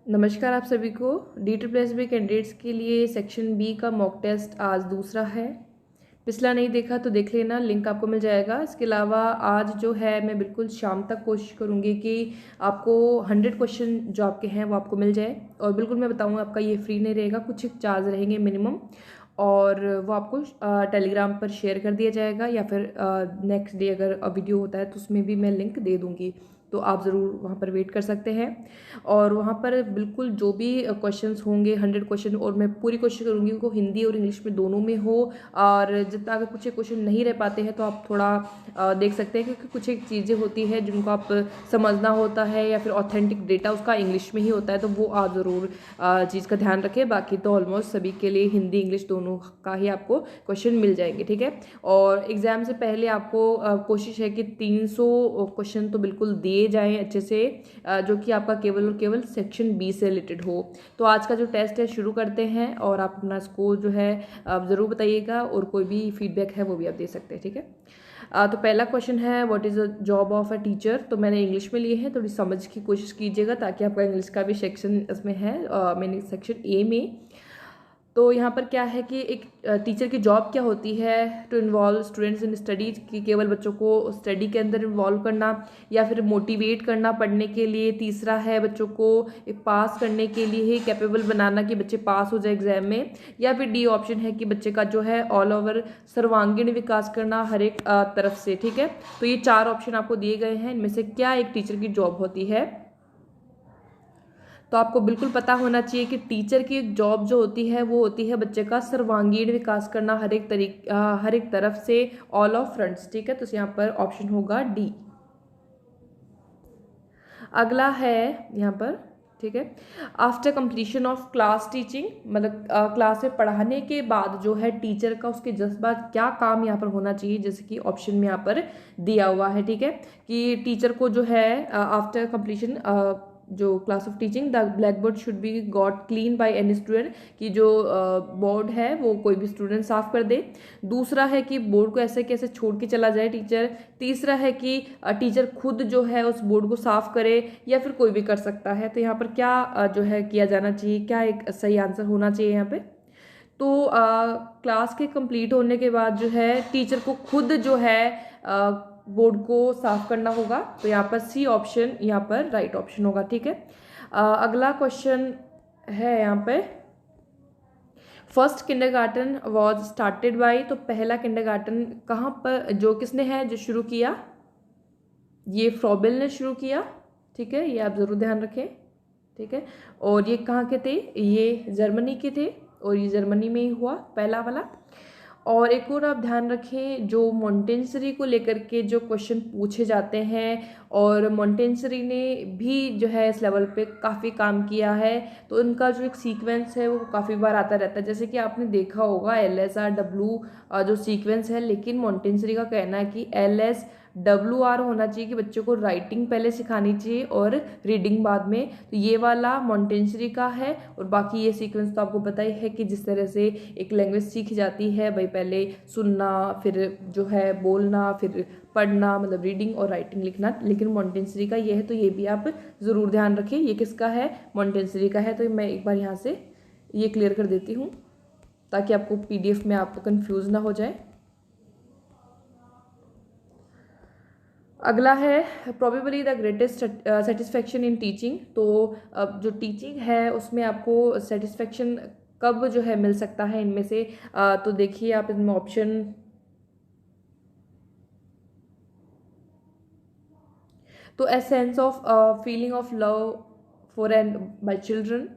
नमस्कार आप सभी को। D++ कैंडिडेट्स के लिए सेक्शन बी का मॉक टेस्ट आज दूसरा है। पिछला नहीं देखा तो देख लेना, लिंक आपको मिल जाएगा। इसके अलावा आज जो है मैं बिल्कुल शाम तक कोशिश करूँगी कि आपको 100 क्वेश्चन जो आपके हैं वो आपको मिल जाए। और बिल्कुल मैं बताऊँगा, आपका ये फ्री नहीं रहेगा, कुछ चार्ज रहेंगे मिनिमम, और वो आपको टेलीग्राम पर शेयर कर दिया जाएगा, या फिर नेक्स्ट डे अगर वीडियो होता है तो उसमें भी मैं लिंक दे दूँगी, तो आप ज़रूर वहाँ पर वेट कर सकते हैं। और वहाँ पर बिल्कुल जो भी क्वेश्चंस होंगे 100 क्वेश्चन, और मैं पूरी कोशिश करूँगी उनको हिंदी और इंग्लिश में दोनों में हो। और जितना अगर कुछ क्वेश्चन नहीं रह पाते हैं तो आप थोड़ा देख सकते हैं, क्योंकि कुछ एक चीज़ें होती हैं जिनको आप समझना होता है, या फिर ऑथेंटिक डेटा उसका इंग्लिश में ही होता है, तो वो आप ज़रूर चीज़ का ध्यान रखें। बाकी तो ऑलमोस्ट सभी के लिए हिंदी इंग्लिश दोनों का ही आपको क्वेश्चन मिल जाएंगे, ठीक है। और एग्ज़ाम से पहले आपको कोशिश है कि 300 क्वेश्चन तो बिल्कुल दिए जाएँ अच्छे से, जो कि आपका केवल और केवल सेक्शन बी से रिलेटेड हो। तो आज का जो टेस्ट है शुरू करते हैं, और आप अपना स्कोर जो है आप ज़रूर बताइएगा, और कोई भी फीडबैक है वो भी आप दे सकते हैं, ठीक है। तो पहला क्वेश्चन है, what is the job of a teacher. तो मैंने इंग्लिश में लिए हैं, थोड़ी समझ की कोशिश कीजिएगा ताकि आपका इंग्लिश का भी सेक्शन इसमें है। मैंने सेक्शन ए में, तो यहाँ पर क्या है कि एक टीचर की जॉब क्या होती है, to involve students in studies, की केवल बच्चों को स्टडी के अंदर इन्वॉल्व करना, या फिर मोटिवेट करना पढ़ने के लिए। तीसरा है बच्चों को पास करने के लिए ही कैपेबल बनाना कि बच्चे पास हो जाए एग्जाम में। या फिर डी ऑप्शन है कि बच्चे का जो है ऑल ओवर सर्वांगीण विकास करना हर एक तरफ से, ठीक है। तो ये 4 ऑप्शन आपको दिए गए हैं, इनमें से क्या एक टीचर की जॉब होती है। तो आपको बिल्कुल पता होना चाहिए कि टीचर की जॉब जो होती है वो होती है बच्चे का सर्वांगीण विकास करना हर एक तरफ से, ऑल ऑफ फ्रंट्स, ठीक है। तो यहाँ पर ऑप्शन होगा डी। अगला है यहाँ पर, ठीक है, after completion of class teaching, मतलब क्लास में पढ़ाने के बाद जो है टीचर का उसके जज्बा क्या काम यहाँ पर होना चाहिए, जैसे कि ऑप्शन में यहाँ पर दिया हुआ है, ठीक है, कि टीचर को जो है आफ्टर कंप्लीशन जो class of teaching the black board should be got clean by any student, कि जो बोर्ड है वो कोई भी स्टूडेंट साफ कर दे। दूसरा है कि बोर्ड को ऐसे कैसे छोड़ के चला जाए टीचर। तीसरा है कि टीचर खुद जो है उस बोर्ड को साफ करे, या फिर कोई भी कर सकता है। तो यहाँ पर क्या जो है किया जाना चाहिए, क्या एक सही आंसर होना चाहिए यहाँ पे। तो क्लास के कंप्लीट होने के बाद जो है टीचर को खुद जो है बोर्ड को साफ करना होगा। तो यहाँ पर सी ऑप्शन यहाँ पर राइट ऑप्शन होगा, ठीक है। अगला क्वेश्चन है यहाँ पे, first kindergarten was started by. तो पहला किंडरगार्टन कहाँ पर जो किसने है जो शुरू किया, ये फ्रॉबेल ने शुरू किया, ठीक है, ये आप ज़रूर ध्यान रखें, ठीक है। और ये कहाँ के थे, ये जर्मनी के थे, और ये जर्मनी में ही हुआ पहला वाला। और एक और आप ध्यान रखें, जो मॉन्टेसरी को लेकर के जो क्वेश्चन पूछे जाते हैं, और मॉन्टेसरी ने भी जो है इस लेवल पे काफ़ी काम किया है, तो उनका जो एक सीक्वेंस है वो काफ़ी बार आता रहता है। जैसे कि आपने देखा होगा LSR W जो सीक्वेंस है, लेकिन मॉन्टेसरी का कहना है कि LSWR होना चाहिए, कि बच्चों को राइटिंग पहले सिखानी चाहिए और रीडिंग बाद में। तो ये वाला मॉन्टेसरी का है, और बाकी ये सीक्वेंस तो आपको पता ही है कि जिस तरह से एक लैंग्वेज सीखी जाती है भाई, पहले सुनना, फिर जो है बोलना, फिर पढ़ना, मतलब रीडिंग और राइटिंग लिखना। लेकिन मॉन्टेसरी का ये है, तो ये भी आप ज़रूर ध्यान रखें। ये किसका है, मॉन्टेसरी का है। तो मैं एक बार यहाँ से ये क्लियर कर देती हूँ ताकि आपको PDF में आप कंफ्यूज ना हो जाए। अगला है, probably the greatest satisfaction in teaching. तो अब जो टीचिंग है उसमें आपको सेटिस्फैक्शन कब जो है मिल सकता है इनमें से। तो देखिए आप इसमें ऑप्शन, तो a sense of feeling of love for and bye children.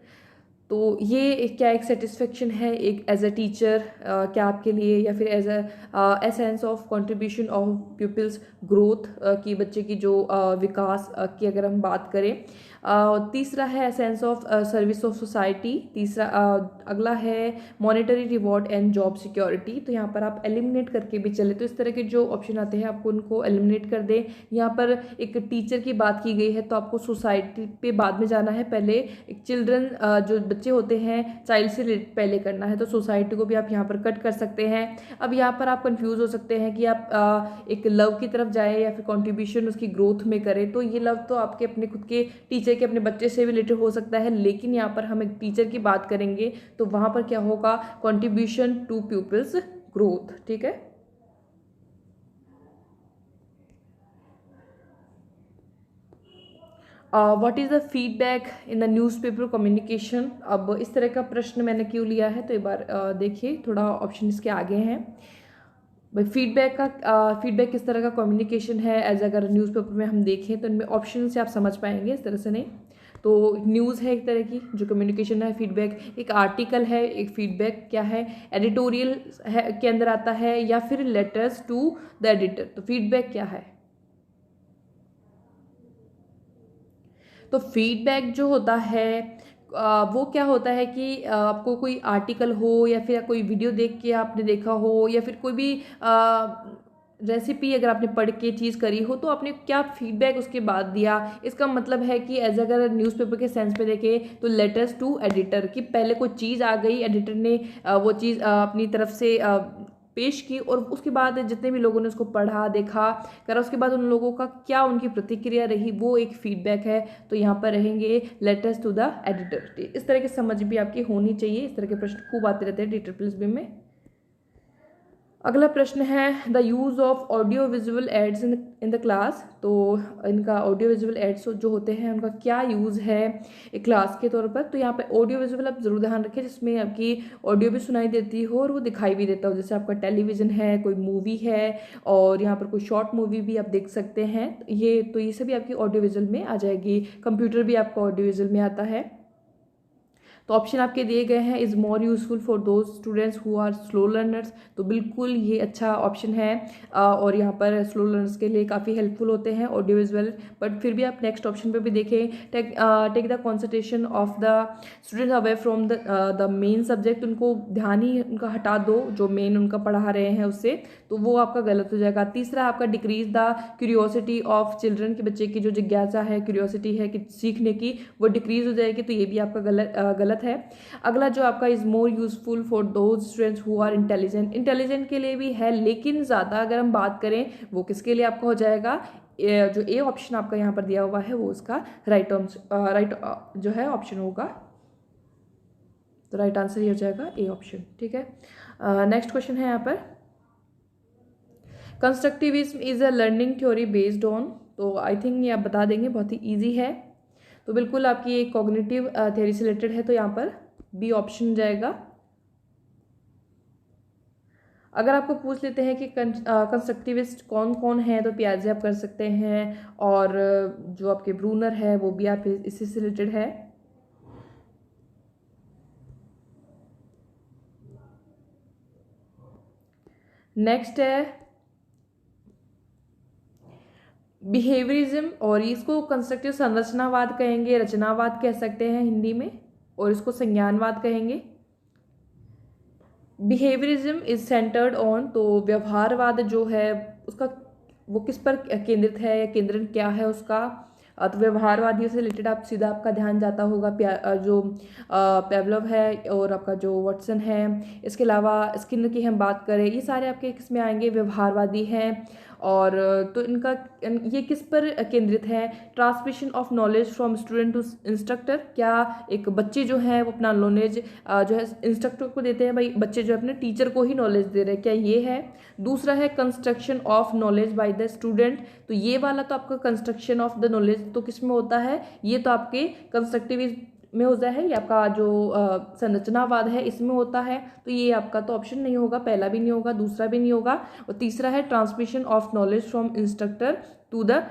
तो ये क्या एक सेटिस्फेक्शन है एक एज अ टीचर क्या आपके लिए, या फिर as a sense of contribution of people's growth, की बच्चे की जो विकास की अगर हम बात करें। तीसरा है sense of service of society. तीसरा अगला है monetary reward and job security. तो यहाँ पर आप एलिमिनेट करके भी चले, तो इस तरह के जो ऑप्शन आते हैं आपको उनको एलिमिनेट कर दें। यहाँ पर एक टीचर की बात की गई है, तो आपको सोसाइटी पे बाद में जाना है, पहले एक चिल्ड्रन जो बच्चे होते हैं चाइल्ड से रिलेटेड पहले करना है, तो सोसाइटी को भी आप यहाँ पर कट कर सकते हैं। अब यहाँ पर आप कंफ्यूज हो सकते हैं कि आप एक लव की तरफ जाए या फिर कंट्रीब्यूशन उसकी ग्रोथ में करें। तो ये लव तो आपके अपने खुद के टीचर के अपने बच्चे से भी रिलेटेड हो सकता है, लेकिन यहाँ पर हम एक टीचर की बात करेंगे तो वहाँ पर क्या होगा, कंट्रीब्यूशन टू पीपल्स ग्रोथ। ठीक है। What is the feedback in the newspaper communication. अब इस तरह का प्रश्न मैंने क्यों लिया है, तो एक बार देखिए, थोड़ा ऑप्शन इसके आगे हैं। भाई फीडबैक किस तरह का कम्युनिकेशन है, एज अगर न्यूज़पेपर में हम देखें तो इनमें ऑप्शन से आप समझ पाएंगे, इस तरह से नहीं। तो न्यूज़ है एक तरह की जो कम्युनिकेशन है, फीडबैक एक आर्टिकल है, एक फीडबैक क्या है, एडिटोरियल है के अंदर आता है, या फिर लेटर्स टू द एडिटर। तो फीडबैक क्या है, तो फीडबैक जो होता है वो क्या होता है कि आपको कोई आर्टिकल हो या फिर कोई वीडियो देख के आपने देखा हो, या फिर कोई भी रेसिपी अगर आपने पढ़ के चीज़ करी हो, तो आपने क्या फीडबैक उसके बाद दिया। इसका मतलब है कि एज अगर न्यूज़पेपर के सेंस पे देखें तो लेटर्स टू एडिटर, कि पहले कोई चीज़ आ गई, एडिटर ने वो चीज़ अपनी तरफ से पेश की, और उसके बाद जितने भी लोगों ने उसको पढ़ा देखा करा, उसके बाद उन लोगों का क्या उनकी प्रतिक्रिया रही, वो एक फीडबैक है। तो यहाँ पर रहेंगे लेटर्स टू द एडिटर। इस तरह की समझ भी आपकी होनी चाहिए, इस तरह के प्रश्न खूब आते रहते हैं DSSB में। अगला प्रश्न है the use of audio visual aids in the class. तो इनका ऑडियो विजुअल एड्स जो होते हैं उनका क्या यूज़ है एक क्लास के तौर पर। तो यहाँ पे ऑडियो विजुअल आप जरूर ध्यान रखें जिसमें आपकी ऑडियो भी सुनाई देती हो और वो दिखाई भी देता हो, जैसे आपका टेलीविज़न है, कोई मूवी है, और यहाँ पर कोई शॉर्ट मूवी भी आप देख सकते हैं। ये सभी आपकी ऑडियो विजुअल में आ जाएगी। कंप्यूटर भी आपका ऑडियो विजुअल में आता है। तो ऑप्शन आपके दिए गए हैं, is more useful for those students who are slow learners. तो बिल्कुल ये अच्छा ऑप्शन है, और यहाँ पर स्लो लर्नर्स के लिए काफ़ी हेल्पफुल होते हैं ऑडियो विजुअल। बट फिर भी आप नेक्स्ट ऑप्शन पे भी देखें, take the concentration of the students away from the main subject. उनको ध्यान ही उनका हटा दो जो मेन उनका पढ़ा रहे हैं उससे, तो वो आपका गलत हो जाएगा। तीसरा आपका decrease the curiosity of children, की बच्चे की जो जिज्ञासा है, क्यूरियोसिटी है कि सीखने की, वो डिक्रीज हो जाएगी। तो ये भी आपका गलत है। अगला जो आपका is more useful for those students who are intelligent. Intelligent के लिए भी है, लेकिन ज़्यादा अगर हम बात करें वो किसके लिए आपका हो जाएगा, जो ए ऑप्शन आपका यहाँ पर दिया हुआ है वो उसका राइट जो है ऑप्शन होगा। तो राइट आंसर ये हो जाएगा ए ऑप्शन। ठीक है। नेक्स्ट क्वेश्चन है यहाँ पर, constructivism is a learning theory based on. तो आई थिंक ये आप बता देंगे, बहुत ही ईजी है। तो बिल्कुल आपकी एक कॉग्निटिव थ्योरी से रिलेटेड है, तो यहाँ पर बी ऑप्शन जाएगा। अगर आपको पूछ लेते हैं कि कंस्ट्रक्टिविस्ट कौन कौन है, तो पियाजे आप कर सकते हैं, और जो आपके ब्रूनर है वो भी आप इसी से रिलेटेड है। नेक्स्ट है बिहेवियरिज्म, और इसको कंस्ट्रक्टिव संरचनावाद कहेंगे, रचनावाद कह सकते हैं हिंदी में, और इसको संज्ञानवाद कहेंगे। बिहेवियरिज्म इज सेंटर्ड ऑन, तो व्यवहारवाद जो है उसका वो किस पर केंद्रित है, या केंद्रण क्या है उसका। तो व्यवहारवादियों से रिलेटेड आप सीधा आपका ध्यान जाता होगा जो पेवलोव है और आपका जो वाटसन है। इसके अलावा स्किनर की हम बात करें, ये सारे आपके किस में आएंगे, व्यवहारवादी हैं। और तो इनका ये किस पर केंद्रित है, transmission of knowledge from student to instructor. क्या एक बच्चे जो हैं वो अपना नॉलेज जो है इंस्ट्रक्टर को देते हैं, भाई बच्चे जो अपने टीचर को ही नॉलेज दे रहे हैं, क्या ये है। दूसरा है construction of knowledge by the student. तो ये वाला तो आपका कंस्ट्रक्शन ऑफ द नॉलेज तो किस में होता है, ये तो आपके कंस्ट्रक्टिव में होता है, ये आपका जो संरचनावाद है इसमें होता है। तो ये आपका तो ऑप्शन नहीं होगा, पहला भी नहीं होगा, दूसरा भी नहीं होगा। और तीसरा है transmission of knowledge from instructor to the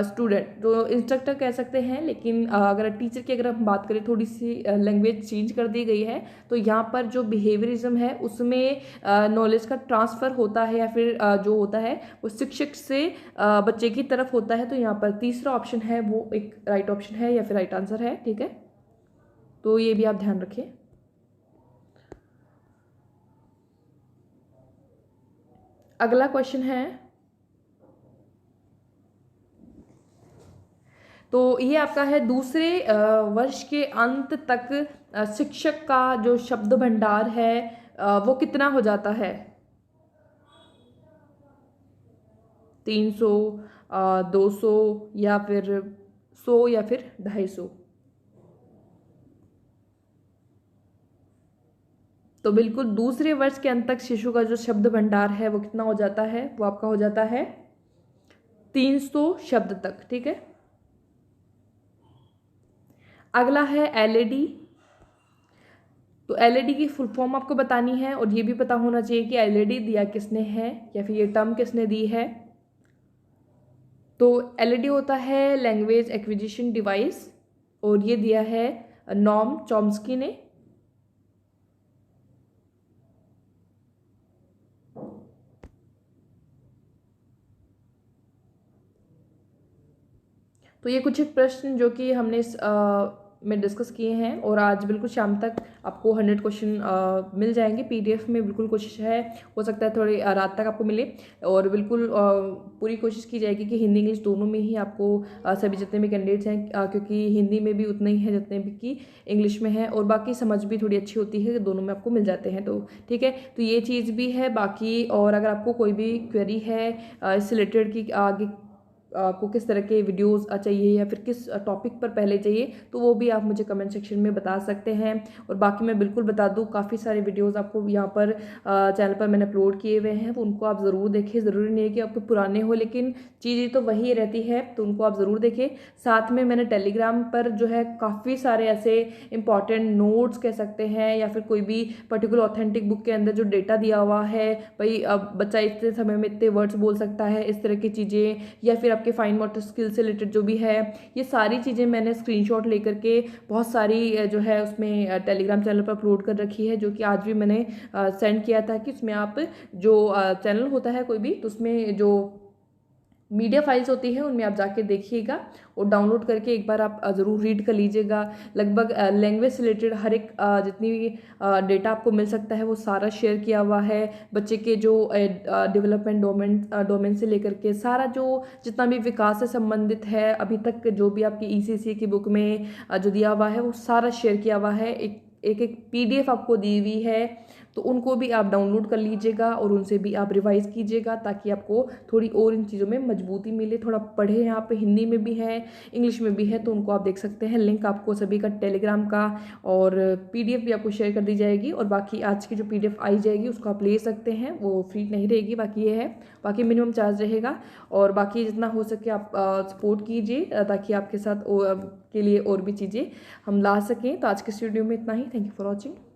student. तो इंस्ट्रक्टर कह सकते हैं, लेकिन अगर टीचर की अगर हम बात करें, थोड़ी सी लैंग्वेज चेंज कर दी गई है। तो यहाँ पर जो बिहेवियरिज्म है उसमें नॉलेज का ट्रांसफ़र होता है, या फिर जो होता है वो शिक्षक से बच्चे की तरफ होता है। तो यहाँ पर तीसरा ऑप्शन है वो एक राइट ऑप्शन है, या फिर राइट आंसर है। ठीक है, तो ये भी आप ध्यान रखें। अगला क्वेश्चन है, तो ये आपका है दूसरे वर्ष के अंत तक शिक्षक का जो शब्द भंडार है वो कितना हो जाता है? 300, 200 या फिर 100 या फिर 250? तो बिल्कुल दूसरे वर्ष के अंत तक शिशु का जो शब्द भंडार है वो कितना हो जाता है? वो आपका हो जाता है 300 शब्द तक। ठीक है, अगला है एलईडी। तो एलईडी की फुल फॉर्म आपको बतानी है और ये भी पता होना चाहिए कि एलईडी दिया किसने है या फिर ये टर्म किसने दी है। तो एलईडी होता है लैंग्वेज एक्विजिशन डिवाइस और ये दिया है नॉम चॉम्स्की ने। तो ये कुछ एक प्रश्न जो कि हमने इस में डिस्कस किए हैं और आज बिल्कुल शाम तक आपको 100 क्वेश्चन मिल जाएंगे पीडीएफ में। बिल्कुल कोशिश है, हो सकता है थोड़ी रात तक आपको मिले और बिल्कुल पूरी कोशिश की जाएगी कि हिंदी इंग्लिश दोनों में ही आपको सभी जितने भी कैंडिडेट्स हैं, क्योंकि हिंदी में भी उतने ही हैं जितने भी कि इंग्लिश में है और बाकी समझ भी थोड़ी अच्छी होती है, दोनों में आपको मिल जाते हैं। तो ठीक है, तो ये चीज़ भी है बाकी। और अगर आपको कोई भी क्वेरी है इससे रिलेटेड कि आगे आपको किस तरह के वीडियोस चाहिए या फिर किस टॉपिक पर पहले चाहिए, तो वो भी आप मुझे कमेंट सेक्शन में बता सकते हैं। और बाकी मैं बिल्कुल बता दूं, काफ़ी सारे वीडियोस आपको यहाँ पर चैनल पर मैंने अपलोड किए हुए हैं, तो उनको आप ज़रूर देखें। ज़रूरी नहीं है कि आपके पुराने हो, लेकिन चीज़ें तो वही रहती है, तो उनको आप ज़रूर देखें। साथ में मैंने टेलीग्राम पर जो है काफ़ी सारे ऐसे इंपॉर्टेंट नोट्स कह सकते हैं या फिर कोई भी पर्टिकुलर ऑथेंटिक बुक के अंदर जो डेटा दिया हुआ है, भाई अब बच्चा इतने समय में इतने वर्ड्स बोल सकता है, इस तरह की चीज़ें, या फिर आपके फाइन मोटर स्किल से रिलेटेड जो भी है, ये सारी चीज़ें मैंने स्क्रीनशॉट लेकर के बहुत सारी जो है उसमें टेलीग्राम चैनल पर अपलोड कर रखी है, जो कि आज भी मैंने सेंड किया था कि उसमें आप जो चैनल होता है कोई भी, तो उसमें जो मीडिया फाइल्स होती है उनमें आप जाके देखिएगा और डाउनलोड करके एक बार आप ज़रूर रीड कर लीजिएगा। लगभग लैंग्वेज से रिलेटेड हर एक जितनी भी डेटा आपको मिल सकता है वो सारा शेयर किया हुआ है। बच्चे के जो डेवलपमेंट डोमेन से लेकर के सारा जो जितना भी विकास से संबंधित है अभी तक, जो भी आपकी ईसीसी की बुक में जो दिया हुआ है वो सारा शेयर किया हुआ है। एक पीडीएफ आपको दी हुई है, तो उनको भी आप डाउनलोड कर लीजिएगा और उनसे भी आप रिवाइज कीजिएगा, ताकि आपको थोड़ी और इन चीज़ों में मजबूती मिले। थोड़ा पढ़े, यहाँ पे हिंदी में भी है इंग्लिश में भी है, तो उनको आप देख सकते हैं। लिंक आपको सभी का टेलीग्राम का और पीडीएफ भी आपको शेयर कर दी जाएगी। और बाकी आज की जो पीडीएफ आई जाएगी उसको आप ले सकते हैं, वो फ्री नहीं रहेगी। बाकी ये है, बाकी मिनिमम चार्ज रहेगा। और बाकी जितना हो सके आप सपोर्ट कीजिए, ताकि आपके साथ के लिए और भी चीज़ें हम ला सकें। तो आज के इस वीडियो में इतना ही। Thank you for watching.